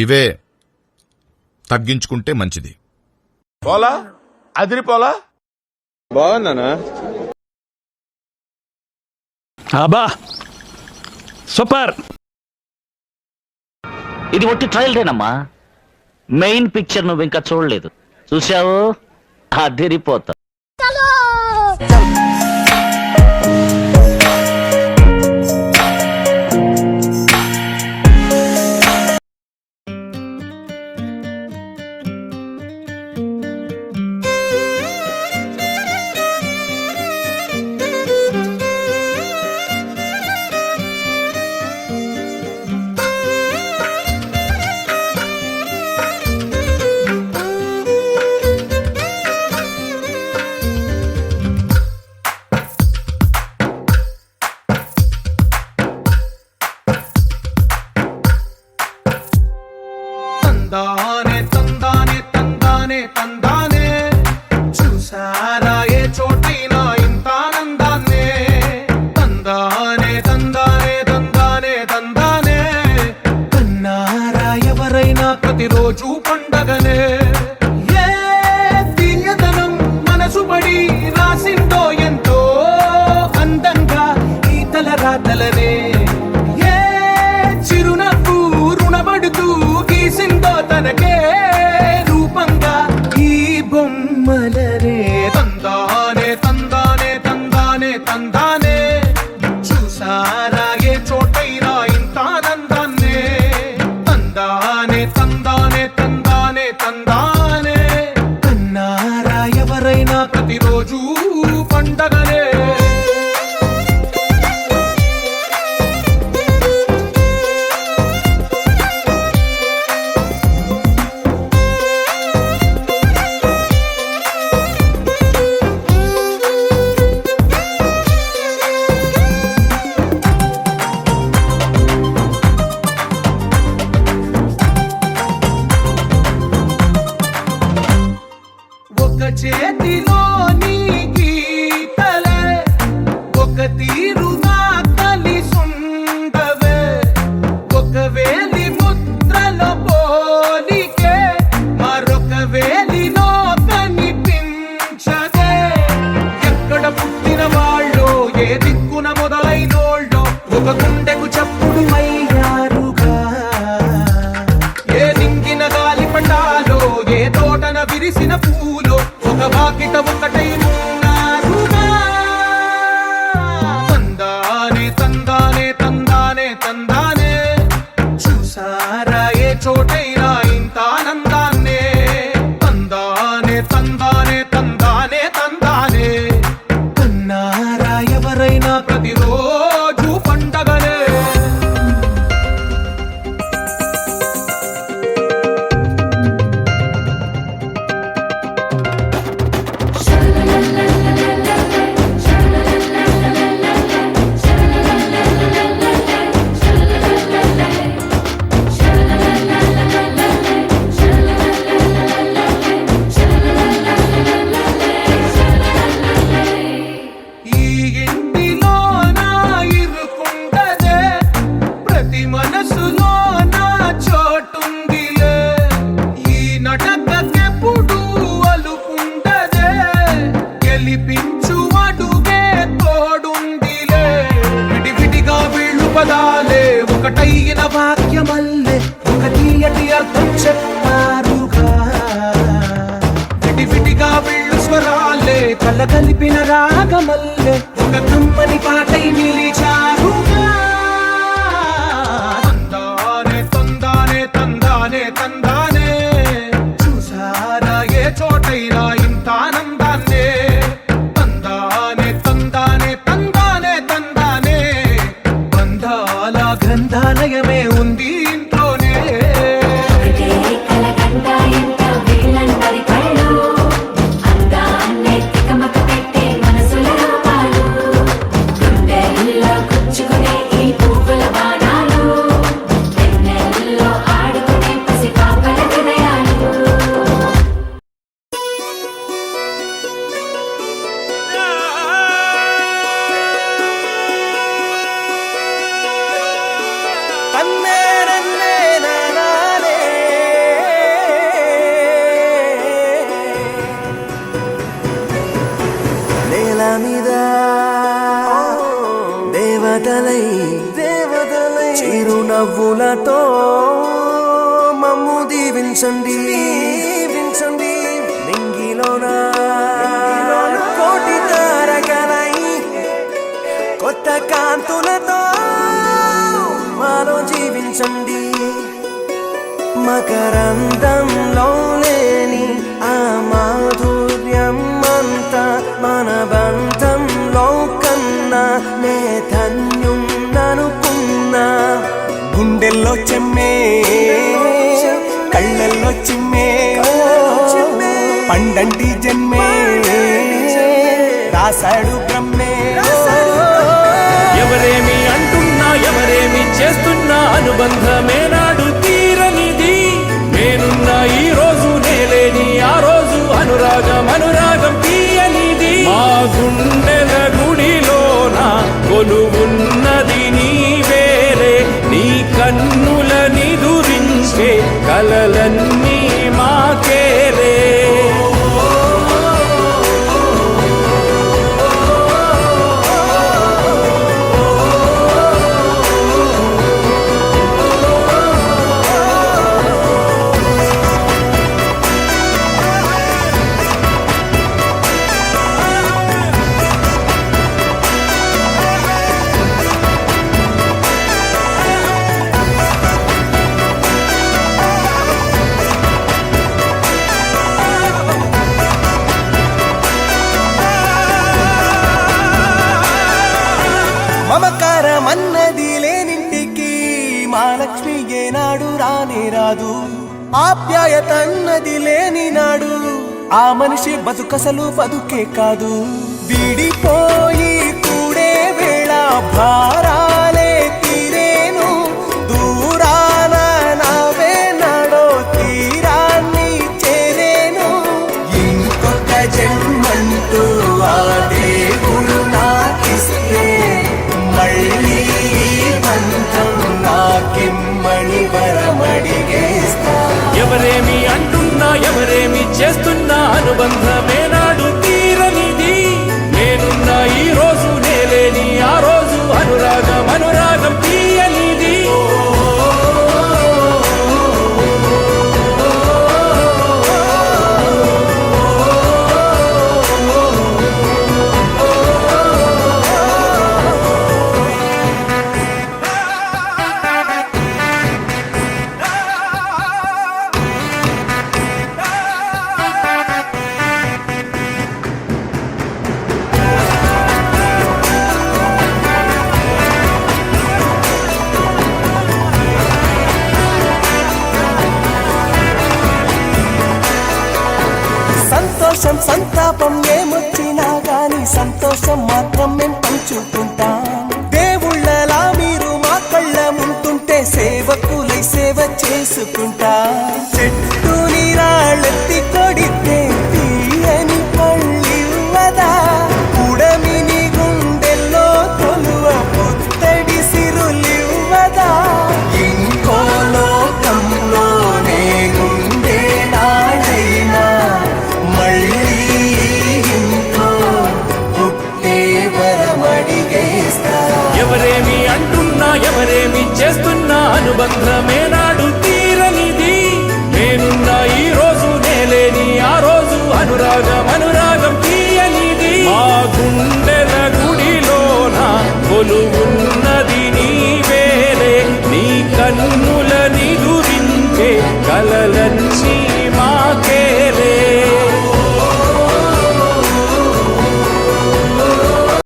ఇవే తగ్గించుకుంటే మంచిది. పోలా అదిరిపోలా బాగుందనా? అబ్బా సూపర్. ఇది ఒట్టి ట్రయల్ రేనమ్మా, మెయిన్ పిక్చర్ నువ్వు ఇంకా చూడలేదు. చూసావు, అదిరిపోతా. తందానే తందానే తందానే తందానే, చూసారా ఏ చోటైనా ఇంత ఆనందాన్నే. తందానే తందానే తందానే తందానే, కన్నారా ఎవరైనా ప్రతిరోజు పండగనే. ఏ తీయదనం మనసు పడి రాసిందో ఎంతో అందంగా ఈ తలరాతలనే. ఏ చిరునవ్వు రుణపడుతూ గీసిందో తనకే రూపంగా ఈ బొమ్మలనే. తందానే తందానే తందానే తందానే, చూసారా ఏ చోటైనా ఇంత ఆనందాన్నే. తందానే తందానే తందానే తందానే, కన్నారా ఎవరైనా ప్రతిరోజు పండగనే. ఒక చేతిలో నీ గీతలే, ఒక తీరుగా కలిసుండవే. ఒక వేలి ముద్రలో పోలికే మరొక వేలిలో కనిపించదే. ఎక్కడ పుట్టిన వాళ్ళో ఏ దిక్కున మొదలైనోళ్ళో ఒక గుండెకు చప్పుడు అయ్యారుగా. ఏ నింగిన గాలి పటాలో ఏ తోటన విరిసిన పూలో ఒక వాకిట ఒకటై ఉన్నారుగా. తందానే తందానే తందానే తందానే, చూసారా ఏ చోటైనా ఇంత ఆనందాన్నే. తందానే తందానే తందానే తందానే, కన్నారా ఎవరైనా ప్రతిరోజు పండగనే. ఈ ఇంటిలో నా ఇరుకుండదే, ప్రతి మనసులో నా చోటుందిలే. ఈ నటకెప్పుడు అలుకుండదే, గెలిపించు అడుగే తోడుందిలే. విడివిడిగా వీళ్ళు పదాలే ఒకటైన వాక్యమల్లే ఒక తీయటి అర్థం చెప్పారుగా. విడివిడిగా వీళ్ళు స్వరాలే కలగలిపిన రాగమల్లే ఒక కమ్మని పాటై నిలిచారుగా. తందానే తందానే తందానే తందానే, చూసారా ఏ చోటైనా ఇంత ఆనందాన్నే. తందానే తందానే తందానే తందానే, బంధాల గ్రంథాలయమే ఉంది ఇంట్లోనే. నన్నే నన్నే నానే దేవతలై చిరునవ్వులతో మమ్ము దీవించండి నింగిలోన కోటి తారకలై కొత్త కాంతులతో మాలో జీవించండి మకరందంలో లేని ఆ మాధుర్యం అంతా మన బంధంలో కన్నా నే ధన్యున్ననుకున్నా గుండెల్లో చెమ్మే కళ్ళల్లో చిమ్మే పండంటి జన్మే రాశాడు బ్రహ్మే ఎవరేమి అంటున్నా ఎవరేమి చేస్తున్నా అనుబంధమే నాడు తీరనిది నేనున్నా ఈ రోజు నేలేని ఆ రోజు అనురాగం తీయనిది మా గుండెల గుడిలోన కొలువున్నది నీవేలే నీ కన్నుల నిదురించే కలలన్నీ మాకేలే మమకారమన్నది లేనింటికి మహాలక్ష్మి ఏనాడు రానే రాదు ఆప్యాయత అన్నది లేని నాడు ఆ మనిషి బతుకసలు బతుకే కాదు విడిపోయి కూడే వేళ భారాలే తీరేను దూరాన నావే నాడో తీరాన్ని చేరేను ఇంకొక జన్మంటూ ఆ దేవుడు నాకిస్తే మళ్ళీ బంధం నాకిమ్మని వరమడిగేస్తా ఎవరేమి అంటున్నా ఎవరేమి చేస్తున్నా అనుబంధమే నాడు తీరనిది నేనున్నా ఈ రోజు నేలేని ఆ రోజు అనురాగం తీయనిది సంతోషం సంతాపం ఏమొచ్చినా గాని సంతోషం మాత్రం మేం పంచుకుంటాం దేవుళ్ళలా మీరు మా కళ్ళ ముంటుంటే సేవకులై సేవ చేసుకుంటా చెట్టు నీరాళ్ళెత్తి కొడితే తీయని పళ్ళివ్వదా ఉడమిని గుండెల్లో తొలువ పుత్తడి సిరులివ్వదా ఇంకో లోకంలోనే గుండె నాడైనా మళ్ళీ ఇంకో పుట్టే వరమడిగేస్తా ఎవరేమి అంటున్నా ఎవరేమి చేస్తున్నా అనుబంధమే నాడు తీరనిది నేనున్నా ఈ రోజు నేలేని ఆ రోజు అనురాగం తీయనిది మా గుండెల గుడిలోన కొలువున్నది నీవేలే నీ కన్నుల నిదురించే కలల